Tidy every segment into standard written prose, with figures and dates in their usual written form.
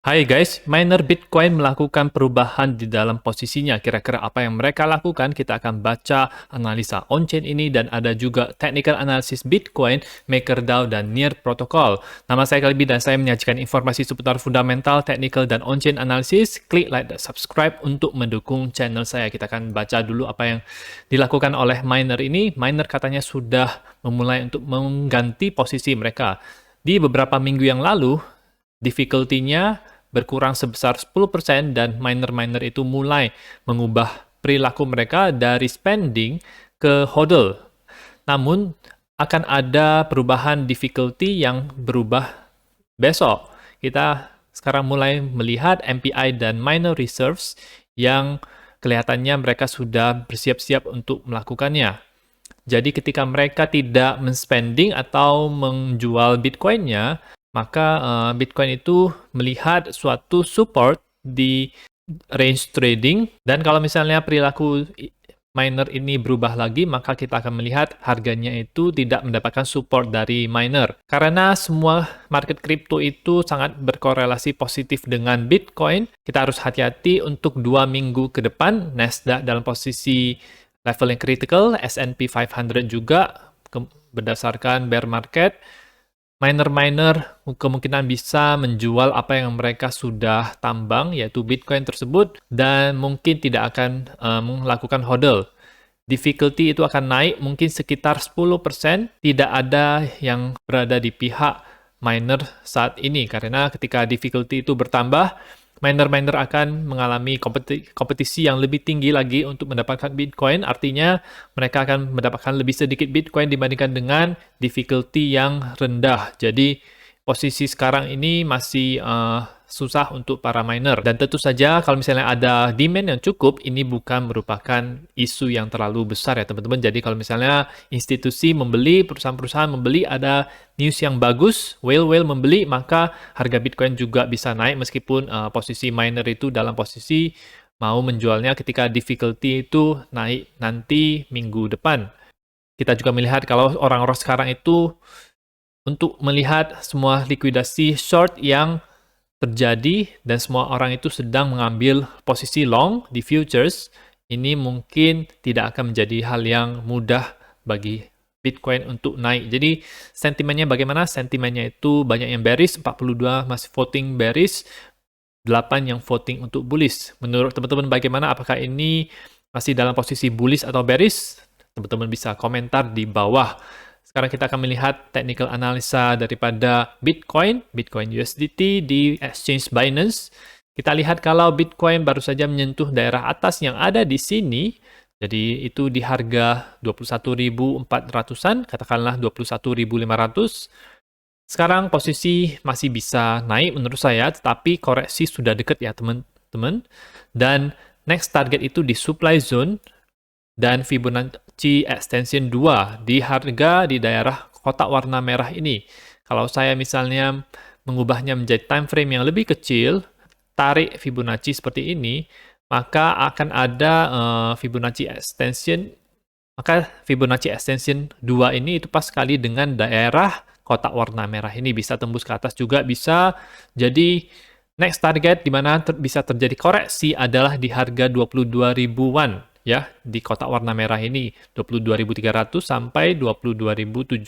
Hai guys, miner Bitcoin melakukan perubahan di dalam posisinya. Kira-kira apa yang mereka lakukan? Kita akan baca analisa on-chain ini dan ada juga technical analysis Bitcoin, MakerDAO, dan Near Protocol. Nama saya Kalbi dan saya menyajikan informasi seputar fundamental, technical, dan on-chain analysis. Klik like dan subscribe untuk mendukung channel saya. Kita akan baca dulu apa yang dilakukan oleh miner ini. Miner katanya sudah memulai untuk mengganti posisi mereka. Di beberapa minggu yang lalu, difficulty-nya berkurang sebesar 10% dan miner-miner itu mulai mengubah perilaku mereka dari spending ke hodl. Namun, akan ada perubahan difficulty yang berubah besok. Kita sekarang mulai melihat MPI dan minor reserves yang kelihatannya mereka sudah bersiap-siap untuk melakukannya. Jadi ketika mereka tidak men-spending atau menjual Bitcoin-nya, maka Bitcoin itu melihat suatu support di range trading, dan kalau misalnya perilaku miner ini berubah lagi, maka kita akan melihat harganya itu tidak mendapatkan support dari miner. Karena semua market crypto itu sangat berkorelasi positif dengan Bitcoin, kita harus hati-hati untuk 2 minggu ke depan. Nasdaq dalam posisi level yang critical, S&P 500 juga berdasarkan bear market. Miner-miner kemungkinan bisa menjual apa yang mereka sudah tambang, yaitu Bitcoin tersebut, dan mungkin tidak akan melakukan hodl. Difficulty itu akan naik mungkin sekitar 10%, tidak ada yang berada di pihak miner saat ini, karena ketika difficulty itu bertambah, miner-miner akan mengalami kompetisi yang lebih tinggi lagi untuk mendapatkan Bitcoin, artinya mereka akan mendapatkan lebih sedikit Bitcoin dibandingkan dengan difficulty yang rendah. Jadi, posisi sekarang ini masih susah untuk para miner. Dan tentu saja kalau misalnya ada demand yang cukup, ini bukan merupakan isu yang terlalu besar ya teman-teman. Jadi kalau misalnya institusi membeli, perusahaan-perusahaan membeli, ada news yang bagus, whale membeli, maka harga Bitcoin juga bisa naik meskipun posisi miner itu dalam posisi mau menjualnya ketika difficulty itu naik nanti minggu depan. Kita juga melihat kalau orang-orang sekarang itu untuk melihat semua likuidasi short yang terjadi dan semua orang itu sedang mengambil posisi long di futures, ini mungkin tidak akan menjadi hal yang mudah bagi Bitcoin untuk naik. Jadi sentimennya bagaimana? Sentimennya itu banyak yang bearish, 42 masih voting bearish, 8 yang voting untuk bullish. Menurut teman-teman bagaimana? Apakah ini masih dalam posisi bullish atau bearish? Teman-teman bisa komentar di bawah. Sekarang kita akan melihat technical analisa daripada Bitcoin USDT di exchange Binance. Kita lihat kalau Bitcoin baru saja menyentuh daerah atas yang ada di sini, jadi itu di harga 21.400-an, katakanlah 21.500. Sekarang posisi masih bisa naik menurut saya, tetapi koreksi sudah dekat ya teman-teman. Dan next target itu di supply zone dan Fibonacci extension 2 di harga di daerah kotak warna merah ini. Kalau saya misalnya mengubahnya menjadi time frame yang lebih kecil, tarik Fibonacci seperti ini, maka akan ada Fibonacci extension. Maka Fibonacci extension 2 ini itu pas sekali dengan daerah kotak warna merah ini, bisa tembus ke atas juga bisa. Jadi next target di mana bisa terjadi koreksi adalah di harga 22 ribuan ya, di kotak warna merah ini 22.300 sampai 22.700.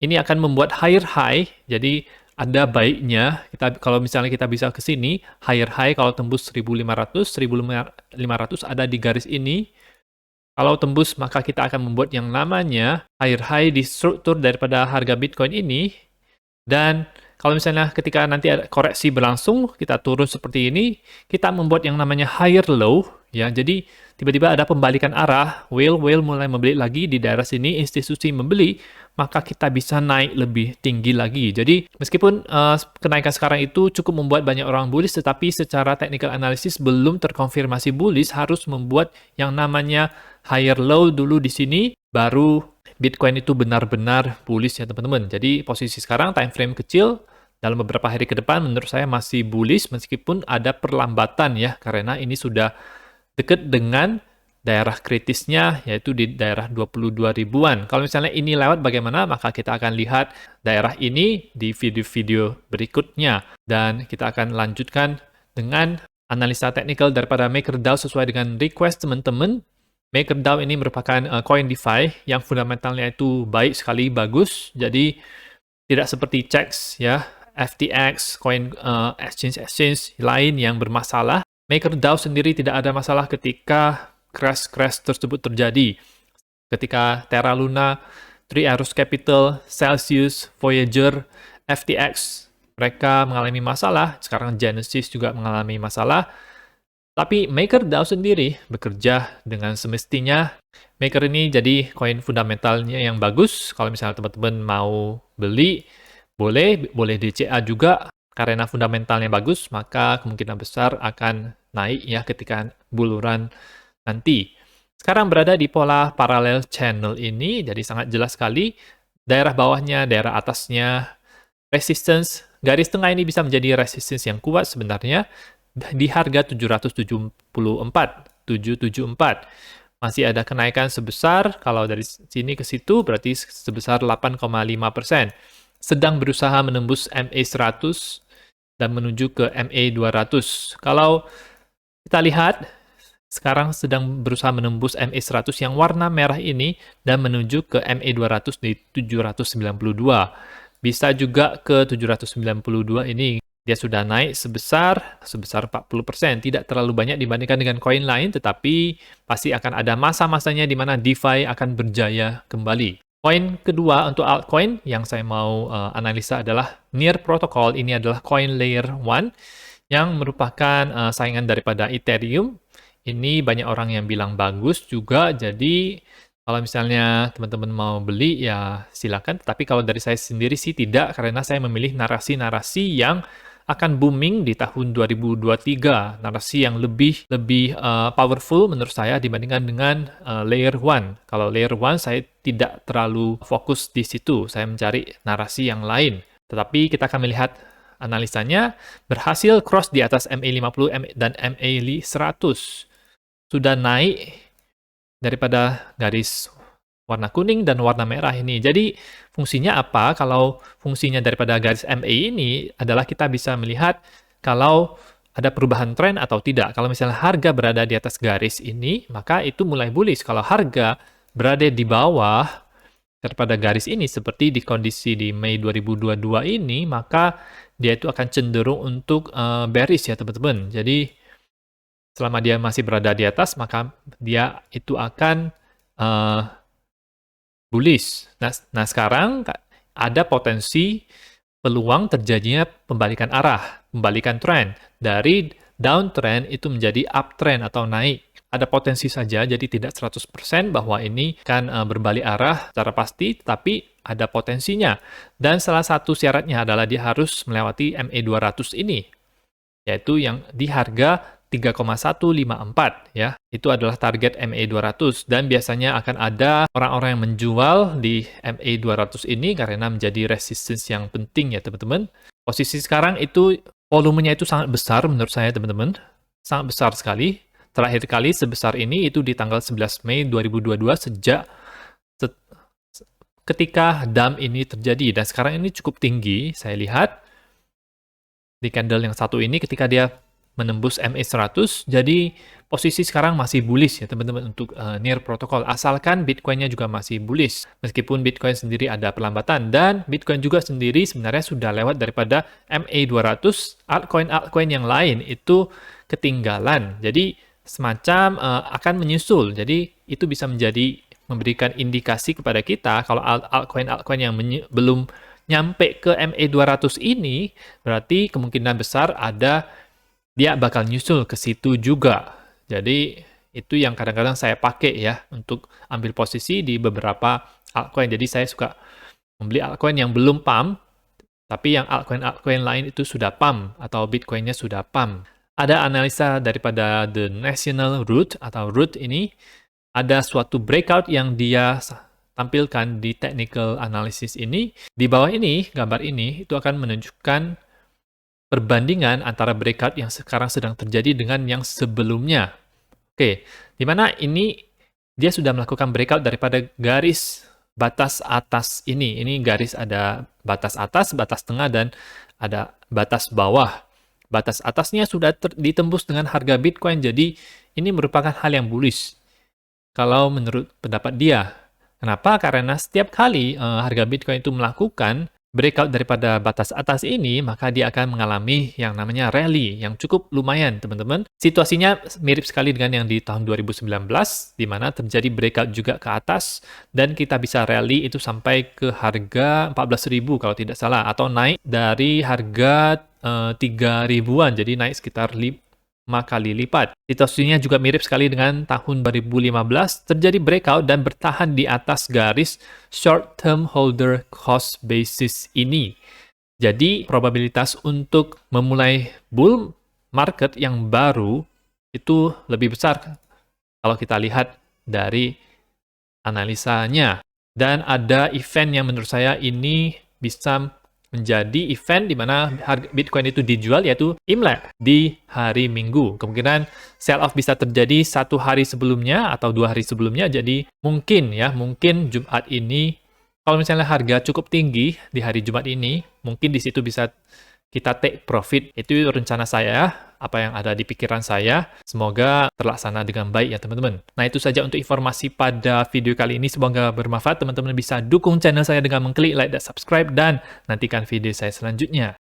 Ini akan membuat higher high, jadi ada baiknya kita kalau misalnya kita bisa ke sini, higher high kalau tembus 1.500, 1.500 ada di garis ini. Kalau tembus, maka kita akan membuat yang namanya higher high di struktur daripada harga Bitcoin ini. Dan kalau misalnya ketika nanti ada koreksi berlangsung, kita turun seperti ini, kita membuat yang namanya higher low. Ya, jadi tiba-tiba ada pembalikan arah, whale mulai membeli lagi di daerah sini, institusi membeli, maka kita bisa naik lebih tinggi lagi. Jadi meskipun kenaikan sekarang itu cukup membuat banyak orang bullish, tetapi secara technical analysis belum terkonfirmasi bullish, harus membuat yang namanya higher low dulu di sini, baru Bitcoin itu benar-benar bullish ya teman-teman. Jadi posisi sekarang time frame kecil, dalam beberapa hari ke depan menurut saya masih bullish meskipun ada perlambatan ya, karena ini sudah dekat dengan daerah kritisnya yaitu di daerah 22 ribuan. Kalau misalnya ini lewat bagaimana, maka kita akan lihat daerah ini di video-video berikutnya. Dan kita akan lanjutkan dengan analisa teknikal daripada MakerDAO sesuai dengan request teman-teman. MakerDAO ini merupakan koin DeFi yang fundamentalnya itu baik sekali, bagus. Jadi tidak seperti CHEX ya, FTX, koin exchange lain yang bermasalah. MakerDAO sendiri tidak ada masalah ketika crash tersebut terjadi. Ketika Terra Luna, Three Arrows Capital, Celsius, Voyager, FTX, mereka mengalami masalah. Sekarang Genesis juga mengalami masalah. Tapi MakerDAO sendiri bekerja dengan semestinya. Maker ini jadi koin fundamentalnya yang bagus. Kalau misalnya teman-teman mau beli, boleh DCA juga. Karena fundamentalnya bagus, maka kemungkinan besar akan naik ya ketika bull run nanti. Sekarang berada di pola parallel channel ini, jadi sangat jelas sekali. Daerah bawahnya, daerah atasnya, resistance. Garis tengah ini bisa menjadi resistance yang kuat sebenarnya di harga 774. Masih ada kenaikan sebesar, kalau dari sini ke situ berarti sebesar 8,5%. Sedang berusaha menembus MA100 dan menuju ke MA200. Kalau kita lihat, sekarang sedang berusaha menembus MA100 yang warna merah ini dan menuju ke MA200 di 792. Bisa juga ke 792 ini. Dia sudah naik sebesar 40%. Tidak terlalu banyak dibandingkan dengan koin lain, tetapi pasti akan ada masa-masanya di mana DeFi akan berjaya kembali. Koin kedua untuk altcoin yang saya mau analisa adalah Near Protocol. Ini adalah koin layer 1 yang merupakan saingan daripada Ethereum. Ini banyak orang yang bilang bagus juga, jadi kalau misalnya teman-teman mau beli ya silakan. Tapi kalau dari saya sendiri sih tidak, karena saya memilih narasi-narasi yang akan booming di tahun 2023. Narasi yang lebih powerful menurut saya dibandingkan dengan layer 1. Kalau layer 1 saya tidak terlalu fokus di situ. Saya mencari narasi yang lain. Tetapi kita akan melihat analisanya berhasil cross di atas MA50 dan MA100. Sudah naik daripada garis warna kuning dan warna merah ini. Jadi fungsinya apa? Kalau fungsinya daripada garis MA ini adalah kita bisa melihat kalau ada perubahan tren atau tidak. Kalau misalnya harga berada di atas garis ini, maka itu mulai bullish. Kalau harga berada di bawah daripada garis ini, seperti di kondisi di Mei 2022 ini, maka dia itu akan cenderung untuk bearish ya teman-teman. Jadi selama dia masih berada di atas, maka dia itu akan bullish. Nah, sekarang ada potensi peluang terjadinya pembalikan arah, pembalikan tren. Dari downtrend itu menjadi uptrend atau naik. Ada potensi saja, jadi tidak 100% bahwa ini akan berbalik arah secara pasti, tapi ada potensinya. Dan salah satu syaratnya adalah dia harus melewati MA200 ini, yaitu yang di harga 3,154 ya. Itu adalah target MA200 dan biasanya akan ada orang-orang yang menjual di MA200 ini karena menjadi resistance yang penting ya teman-teman. Posisi sekarang itu volumenya itu sangat besar menurut saya teman-teman. Sangat besar sekali. Terakhir kali sebesar ini itu di tanggal 11 Mei 2022 sejak ketika dump ini terjadi, dan sekarang ini cukup tinggi. Saya lihat di candle yang satu ini ketika dia menembus MA100, jadi posisi sekarang masih bullish ya teman-teman untuk Near Protocol, asalkan Bitcoin-nya juga masih bullish. Meskipun Bitcoin sendiri ada perlambatan, dan Bitcoin juga sendiri sebenarnya sudah lewat daripada MA200, altcoin yang lain itu ketinggalan. Jadi semacam akan menyusul, jadi itu bisa memberikan indikasi kepada kita kalau altcoin yang belum nyampe ke MA200 ini, berarti kemungkinan besar dia bakal nyusul ke situ juga. Jadi itu yang kadang-kadang saya pakai ya untuk ambil posisi di beberapa altcoin. Jadi saya suka membeli altcoin yang belum pump, tapi yang altcoin lain itu sudah pump atau Bitcoin-nya sudah pump. Ada analisa daripada The National Root atau Root ini, ada suatu breakout yang dia tampilkan di technical analysis ini. Di bawah ini, gambar ini, itu akan menunjukkan perbandingan antara breakout yang sekarang sedang terjadi dengan yang sebelumnya. Oke, di mana ini dia sudah melakukan breakout daripada garis batas atas ini. Ini garis ada batas atas, batas tengah, dan ada batas bawah. Batas atasnya sudah ditembus dengan harga Bitcoin, jadi ini merupakan hal yang bullish kalau menurut pendapat dia. Kenapa? Karena setiap kali harga Bitcoin itu melakukan breakout daripada batas atas ini, maka dia akan mengalami yang namanya rally yang cukup lumayan, teman-teman. Situasinya mirip sekali dengan yang di tahun 2019, di mana terjadi breakout juga ke atas, dan kita bisa rally itu sampai ke harga 14.000 kalau tidak salah, atau naik dari harga 3.000-an, jadi naik sekitar 5 kali lipat. Situasinya juga mirip sekali dengan tahun 2015, terjadi breakout dan bertahan di atas garis short term holder cost basis ini. Jadi, probabilitas untuk memulai bull market yang baru itu lebih besar kalau kita lihat dari analisanya. Dan ada event yang menurut saya ini bisa menjadi event di mana harga Bitcoin itu dijual, yaitu Imlek di hari Minggu. Kemungkinan sell off bisa terjadi 1 hari sebelumnya atau 2 hari sebelumnya. Jadi mungkin Jumat ini, kalau misalnya harga cukup tinggi di hari Jumat ini, mungkin di situ bisa kita take profit. Itu rencana saya, apa yang ada di pikiran saya. Semoga terlaksana dengan baik ya teman-teman. Nah, itu saja untuk informasi pada video kali ini. Semoga bermanfaat. Teman-teman bisa dukung channel saya dengan mengklik like dan subscribe, dan nantikan video saya selanjutnya.